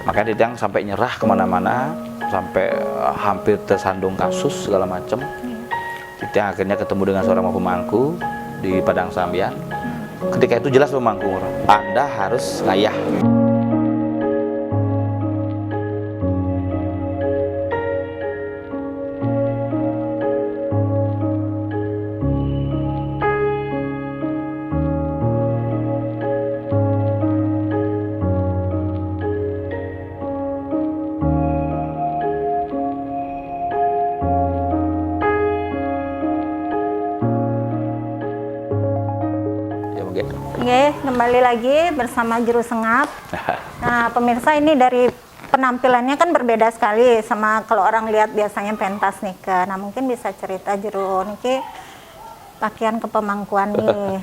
Makanya Titiang sampai nyerah kemana-mana, sampai hampir tersandung kasus segala macam. Titiang akhirnya ketemu dengan seorang pemangku di Padang Sambian. Ketika itu jelas pemangku, Anda harus ngayah. Oke, kembali lagi bersama Juru Sengap. Nah, pemirsa, ini dari penampilannya kan berbeda sekali sama kalau orang lihat biasanya pentas nikah. Nah, mungkin bisa cerita Juru niki pakaian kepemangkuan nih.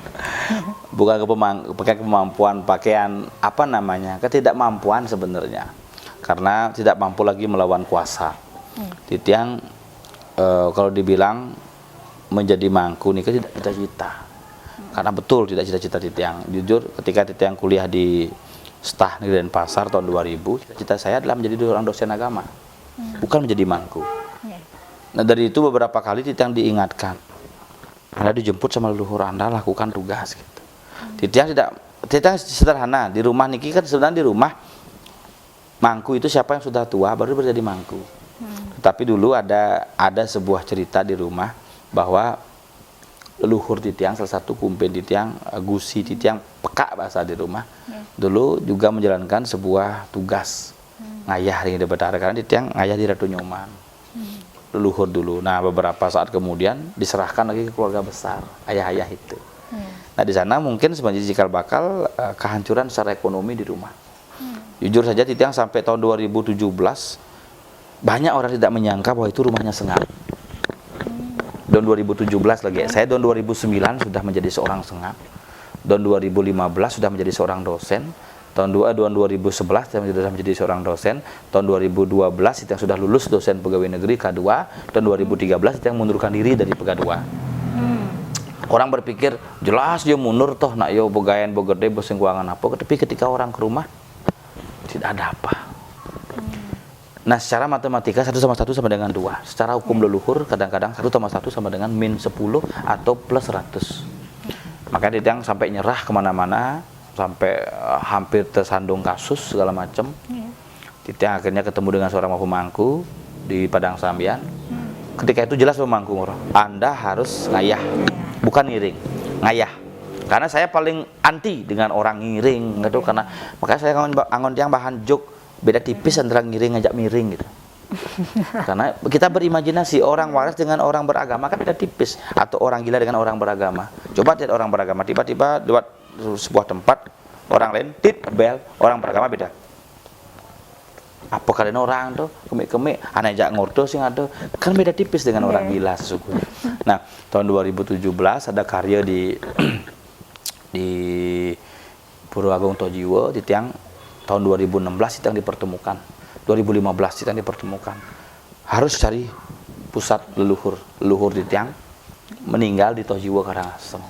Bukan kemampuan, pakaian apa namanya, ketidakmampuan sebenarnya. Karena tidak mampu lagi melawan kuasa. Titiang kalau dibilang menjadi mangku nikah tidak cita-cita. Karena betul tidak cita-cita Titiang. Jujur ketika Titiang kuliah di Stah Negeri Denpasar tahun 2000, cita-cita saya adalah menjadi seorang dosen agama, bukan menjadi mangku. Nah, dari itu beberapa kali Titiang diingatkan, Anda dijemput sama leluhur Anda, lakukan tugas gitu. Titiang sederhana, di rumah niki kan sebenarnya di rumah mangku itu siapa yang sudah tua baru menjadi mangku. Tapi dulu ada sebuah cerita di rumah bahwa leluhur Titiang, salah satu kumpen Titiang, gusi Titiang, peka bahasa di rumah, dulu juga menjalankan sebuah tugas ngayah di Betara, karena Titiang ngayah di Ratu Nyoman, leluhur dulu. Nah, beberapa saat kemudian diserahkan lagi ke keluarga besar, ayah-ayah itu. Nah, di sana mungkin sebenarnya cikal bakal kehancuran secara ekonomi di rumah. Jujur saja Titiang sampai tahun 2017 banyak orang tidak menyangka bahwa itu rumahnya Sengap. Tahun 2017 lagi, saya tahun 2009 sudah menjadi seorang sengap, tahun 2015 sudah menjadi seorang dosen, tahun 2011 saya sudah menjadi seorang dosen, tahun 2012 Titiang sudah lulus dosen pegawai negeri K2, tahun 2013 Titiang mundurkan diri dari K2. Orang berpikir jelas dia mundur toh nak yo begayan bogede boseng keuangan apa, tapi ketika orang ke rumah tidak ada apa. Nah, secara matematika 1 sama 1 sama dengan 2. Secara hukum leluhur kadang-kadang 1 sama 1 sama dengan min 10 atau plus 100. Makanya Titiang sampai nyerah kemana-mana, sampai hampir tersandung kasus segala macam. Titiang akhirnya ketemu dengan seorang pemangku di Padang Sambian. Ketika itu jelas pemangku, Anda harus ngayah, bukan ngiring, ngayah. Karena saya paling anti dengan orang ngiring gitu, karena makanya saya angon yang bahan jok. Beda tipis antara ngiring ngajak miring gitu. Karena kita berimajinasi orang waras dengan orang beragama kan beda tipis, atau orang gila dengan orang beragama. Coba lihat orang beragama tiba-tiba lewat sebuah tempat, orang lain tit bel, orang beragama beda. Apa kalian orang tuh kemik-kemik aneh jak ngordo sing ada, kan beda tipis dengan orang gila sesungguhnya. Nah, tahun 2017 ada karya di Purwagung Tojiwo Titiang. Tahun 2016 Titiang dipertemukan, 2015 Titiang dipertemukan. Harus cari pusat leluhur Titiang meninggal di Tojiwo Karangasem.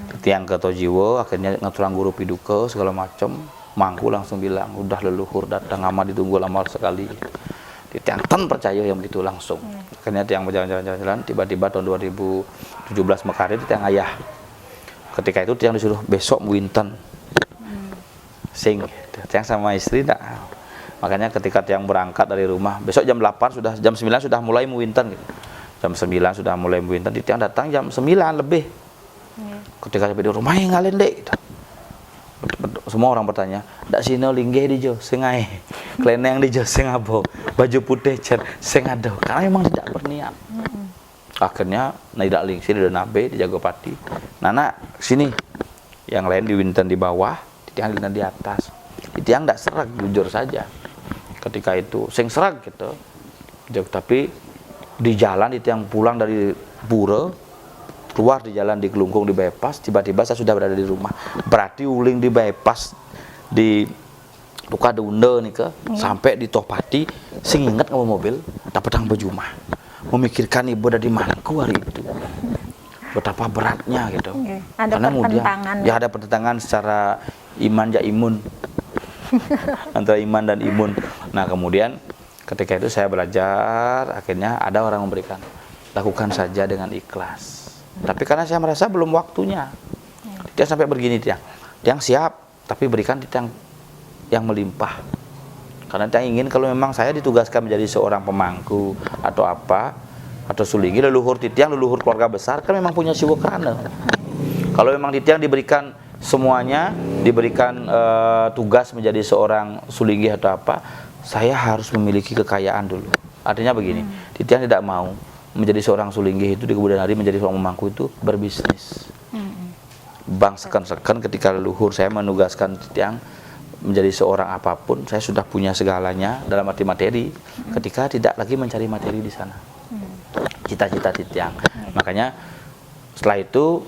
Titiang ke Tojiwo, akhirnya ngaturang guru piduka segala macam. Mangku langsung bilang, udah leluhur datang, ama ditunggu lama sekali. Titiang tan percaya yang begitu langsung. Akhirnya Titiang berjalan-jalan, tiba-tiba tahun 2017 Mekarin Titiang ayah. Ketika itu Titiang disuruh besok Winten sing. Titiang sama istri tak. Makanya ketika Titiang berangkat dari rumah, besok jam 8 sudah, jam 9 sudah mulai muwinten gitu. Jam 9 sudah mulai muwinten, Titiang datang jam 9 lebih. Ketika sampai di rumah ngalen dek gitu. Semua orang bertanya, "Dak sino linggih di jo sing ae. Kleneng di jo sing abo, baju putih cer sing ado." Karena memang tidak berniat. Akhirnya tidak lingsi di nabe di Jagopati. Nana sini. Yang lain di winten di bawah, Titiang di atas. Titiang tidak serak, jujur saja. Ketika itu, sing serak gitu. Tapi di jalan Titiang pulang dari Pura, keluar di jalan di Kelungkung di bypass, tiba-tiba saya sudah berada di rumah. Berarti uling di bypass di Luka Dunda nih ke, sampai di Tohpati, sing ingat sama mobil, dapat baju mah. Memikirkan ibu ada di Mangku hari itu. Betapa beratnya gitu. Ada karena pertentangan. kemudian ya ada pertentangan secara iman ja imun. antara iman dan imun. Nah kemudian ketika itu saya belajar, akhirnya ada orang memberikan, lakukan saja dengan ikhlas. Tapi karena saya merasa belum waktunya, dia sampai begini, tiang siap, tapi berikan tiang yang melimpah. Karena tiang ingin kalau memang saya ditugaskan menjadi seorang pemangku atau apa, atau sulinggi, leluhur titiang, leluhur keluarga besar kan memang punya siwa kerana. Kalau memang titiang diberikan semuanya, diberikan tugas menjadi seorang sulinggi atau apa, saya harus memiliki kekayaan dulu. Artinya begini, titiang tidak mau menjadi seorang sulinggi itu di kemudian hari menjadi seorang pemangku itu berbisnis. Bang seken-seken ketika leluhur saya menugaskan titiang menjadi seorang apapun, saya sudah punya segalanya dalam arti materi, ketika tidak lagi mencari materi di sana. Cita-cita titiang. Makanya setelah itu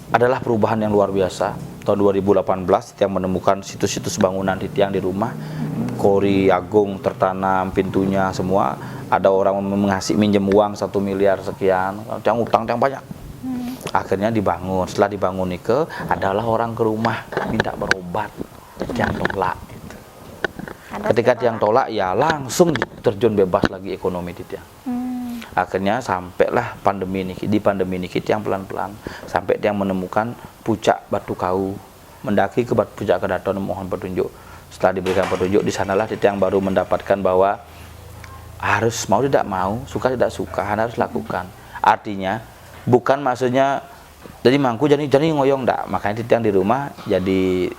adalah perubahan yang luar biasa. Tahun 2018 titiang menemukan situs-situs bangunan titiang di rumah, kori agung tertanam, pintunya semua. Ada orang mengasih minjem uang 1 miliar sekian, tiang utang tiang banyak. Akhirnya dibangun. Setelah dibangun Nike, adalah orang ke rumah minta berobat, tiang tolak. Gitu. Ketika tiang tolak, ya langsung terjun bebas lagi ekonomi titiang. Akhirnya sampailah pandemi ini, di pandemi ini tiang pelan-pelan sampai tiang menemukan puncak Batu Kau, mendaki ke puncak Kedaton mohon petunjuk. Setelah diberikan petunjuk, di sanalah tiang baru mendapatkan bahwa harus mau tidak mau, suka tidak suka, harus lakukan. Artinya bukan maksudnya jadi mangku jadi ngoyong enggak. Makanya titiang di rumah jadi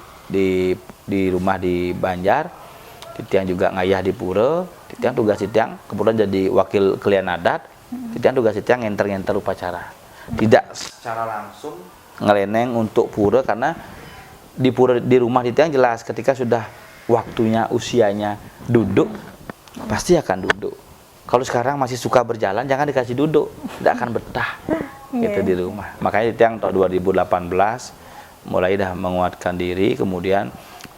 di rumah di Banjar, titiang juga ngayah di pura, titiang tugas titiang kemudian jadi wakil kelian adat, titiang tugas titiang ngenter-ngenter upacara. Tidak secara langsung ngeleneng untuk pura karena di pura di rumah titiang jelas ketika sudah waktunya usianya duduk pasti akan duduk. Kalau sekarang masih suka berjalan, jangan dikasih duduk, tidak akan betah gitu di rumah. Makanya titiang tahun 2018 mulai dah menguatkan diri, kemudian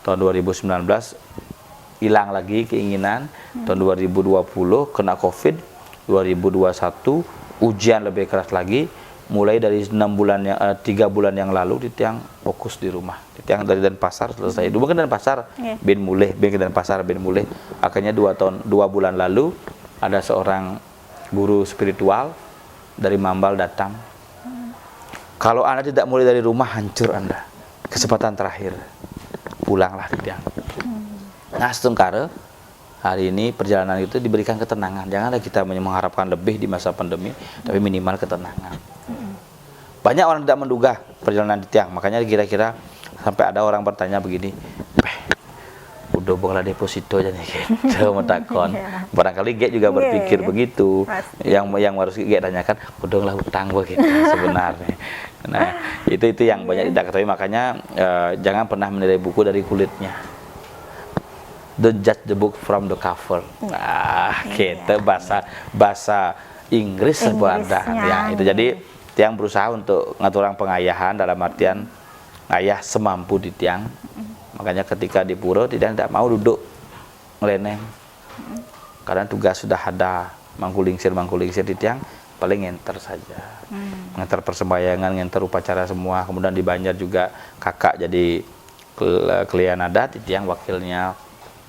tahun 2019 hilang lagi keinginan, tahun 2020 kena Covid, 2021 ujian lebih keras lagi. Mulai dari 3 bulan yang lalu titiang fokus di rumah. Titiang dari Denpasar selesai. Dulu kan Denpasar, bin mulih, bin ke Denpasar, bin mulih. Akhirnya 2 bulan lalu ada seorang guru spiritual dari Mambal datang. Kalau Anda tidak mulai dari rumah, hancur Anda. Kesempatan terakhir. Pulanglah titiang. Nah, setengkara hari ini perjalanan itu diberikan ketenangan. Janganlah kita mengharapkan lebih di masa pandemi, tapi minimal ketenangan. Banyak orang tidak menduga perjalanan titiang, makanya kira-kira sampai ada orang bertanya begini, udah bonglah deposito jadi gitu, metakon. Barangkali Gek juga berpikir begitu. Yang harus Gek tanyakan, udah lah utang begitu sebenarnya. Nah, itu yang banyak tidak ketahui, makanya jangan pernah menilai buku dari kulitnya. Don't judge the book from the cover. Kita bahasa Inggris sebenarnya. Ya, itu jadi tiang berusaha untuk ngatur orang pengayahan dalam artian ngayah semampu di tiang. Makanya ketika di pura tidak mau duduk ngeleneng. Karena tugas sudah ada, mangkulingsir di tiang paling ngenter saja. Ngenter persembayangan, ngenter upacara semua. Kemudian di Banjar juga kakak jadi kelian adat, di tiang wakilnya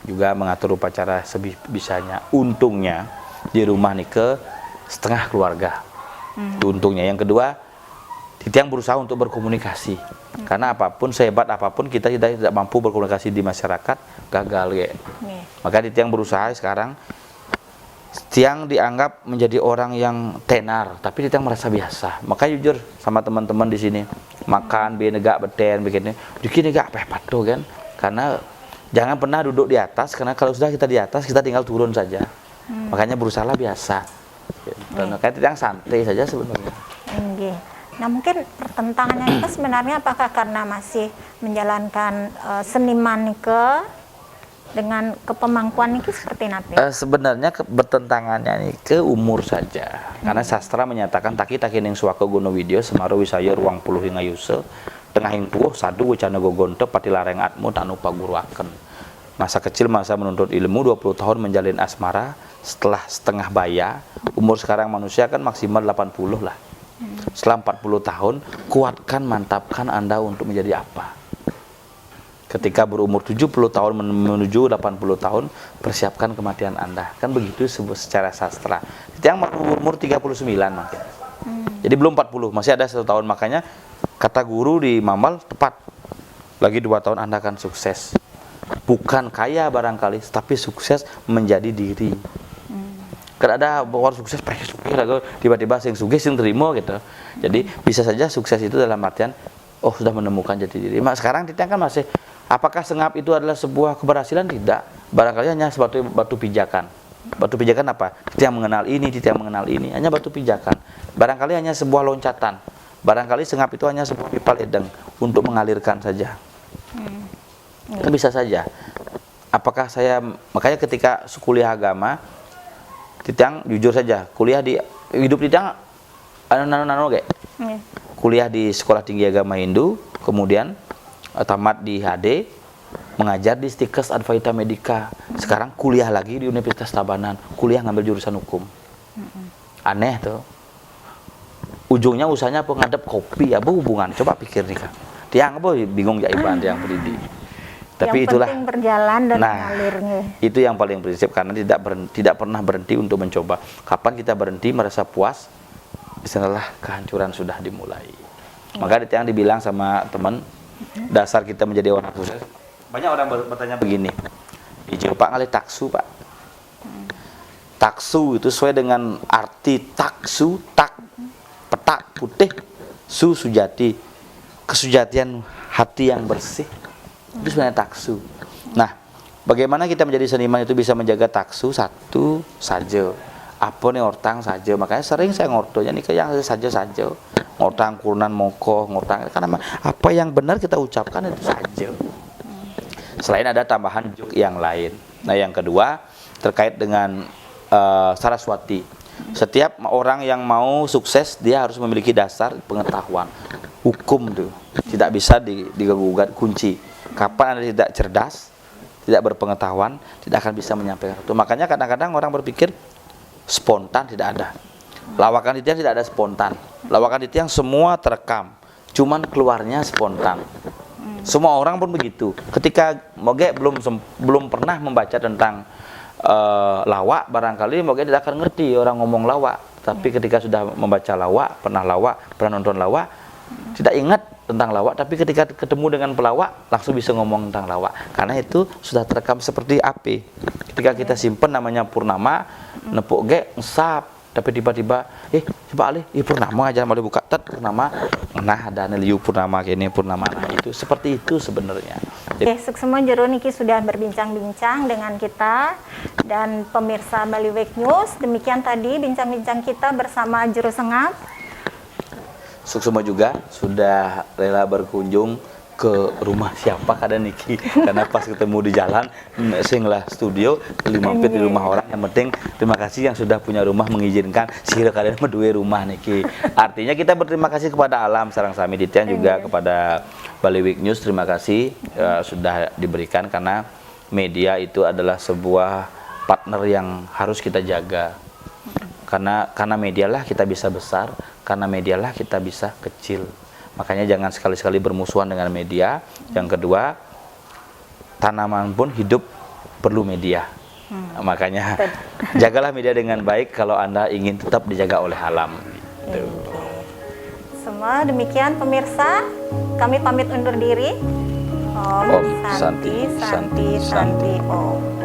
juga mengatur upacara sebisanya. Untungnya di rumah Nike setengah keluarga. Untungnya. Yang kedua, titiang berusaha untuk berkomunikasi. Karena apapun, sehebat apapun kita tidak mampu berkomunikasi di masyarakat, gagal ya. Maka titiang berusaha sekarang. Tiang dianggap menjadi orang yang tenar, tapi titiang merasa biasa. Maka jujur sama teman-teman di sini, makan negak beten begini, bikin negak patuh kan. Karena jangan pernah duduk di atas, karena kalau sudah kita di atas kita tinggal turun saja. Makanya berusahalah biasa. Kayak titiang santai saja sebenarnya. Nah, mungkin pertentangannya itu sebenarnya apakah karena masih menjalankan seniman Nike dengan kepemangkuan Nike seperti apa? Sebenarnya bertentangannya ke umur saja. Karena sastra menyatakan taki ning suwaka gono widya semaro wisaya ruang puluh hingga yuse tengah hing puh sadu wacana gogonte pati lareng atmu tanu paguruaken. Masa kecil masa menuntut ilmu 20 tahun menjalin asmara setelah setengah baya. Umur sekarang manusia kan maksimal 80 lah. Setelah 40 tahun kuatkan, mantapkan Anda untuk menjadi apa. Ketika berumur 70 tahun menuju 80 tahun, persiapkan kematian Anda. Kan begitu secara sastra. Yang umur 39 makin. Jadi belum 40, masih ada 1 tahun. Makanya kata guru di Mambal tepat. Lagi 2 tahun Anda akan sukses. Bukan kaya barangkali, tapi sukses menjadi diri. Kan ada orang sukses, tiba-tiba sing sugih sing terima gitu. Jadi bisa saja sukses itu dalam artian sudah menemukan jati diri. Sekarang kita kan masih, apakah sengap itu adalah sebuah keberhasilan? Tidak. Barangkali hanya sebagai batu pijakan. Batu pijakan apa? Kita yang mengenal ini, kita yang mengenal ini, hanya batu pijakan. Barangkali hanya sebuah loncatan. Barangkali sengap itu hanya sebuah pipa ledeng untuk mengalirkan saja. Itu bisa saja. Apakah saya, makanya ketika kuliah agama, Titiang jujur saja, kuliah di hidup Titiang kuliah di Sekolah Tinggi Agama Hindu, kemudian tamat di HD, mengajar di Stikes Advaita Medica. Sekarang kuliah lagi di Universitas Tabanan, kuliah ngambil jurusan hukum. Aneh tuh. Ujungnya usahanya pengadap kopi, apa hubungan? Coba pikir nih Kak. Tiang apa bingung ya Iban Tiang Pridi. Tapi yang itulah penting berjalan dan mengalirnya. Itu yang paling prinsip, karena tidak pernah berhenti untuk mencoba. Kapan kita berhenti merasa puas, setelah kehancuran sudah dimulai. Maka yang dibilang sama teman, dasar kita menjadi orang sukses. Banyak orang bertanya begini, Pak ngalih taksu Pak. Taksu itu sesuai dengan arti taksu, tak, petak, putih, sujati, kesujatian hati yang bersih. Itu sebenarnya taksu. Nah, bagaimana kita menjadi seniman itu bisa menjaga taksu? Satu saja. Apa nih ortang saja. Makanya sering saya ngordonya nih kayak saja. Ngortang kurunan moko, ngortang karena apa yang benar kita ucapkan itu saja. Selain ada tambahan juk yang lain. Nah, yang kedua terkait dengan Saraswati. Setiap orang yang mau sukses dia harus memiliki dasar pengetahuan. Hukum tuh tidak bisa digugat kunci. Kapan Anda tidak cerdas, tidak berpengetahuan, tidak akan bisa menyampaikan itu. Makanya kadang-kadang orang berpikir spontan, tidak ada. Lawakan Titiang tidak ada spontan. Lawakan Titiang semua terekam, cuman keluarnya spontan. Semua orang pun begitu. Ketika Moge belum pernah membaca tentang lawak, barangkali Moge tidak akan ngerti orang ngomong lawak. Tapi ketika sudah membaca lawak, pernah nonton lawak, tidak ingat tentang lawak, tapi ketika ketemu dengan pelawak langsung bisa ngomong tentang lawak, karena itu sudah terekam seperti api. Ketika kita simpen namanya Purnama, nepuk ge ngesap, tapi tiba-tiba coba alih Purnama aja mau dibuka Purnama, nah ada neliu Purnama kini Purnama, nah itu seperti itu sebenarnya. Oke, Suksema Jero niki sudah berbincang-bincang dengan kita dan pemirsa Bali Week News. Demikian tadi bincang-bincang kita bersama Juru Sengap. Suksema juga sudah rela berkunjung ke rumah siapa kada Niki, karena pas ketemu di jalan singlah studio mampir di rumah orang. Yang penting terima kasih yang sudah punya rumah mengizinkan sihir kalian berdua rumah Niki. Artinya kita berterima kasih kepada alam sarang sami Titian juga kepada Bali Week News. Terima kasih sudah diberikan, karena media itu adalah sebuah partner yang harus kita jaga. Karena medialah kita bisa besar, karena medialah kita bisa kecil. Makanya jangan sekali-sekali bermusuhan dengan media. Yang kedua, tanaman pun hidup perlu media. Makanya jagalah media dengan baik kalau Anda ingin tetap dijaga oleh alam. Gitu. Semua demikian pemirsa, kami pamit undur diri. Om Santi Om.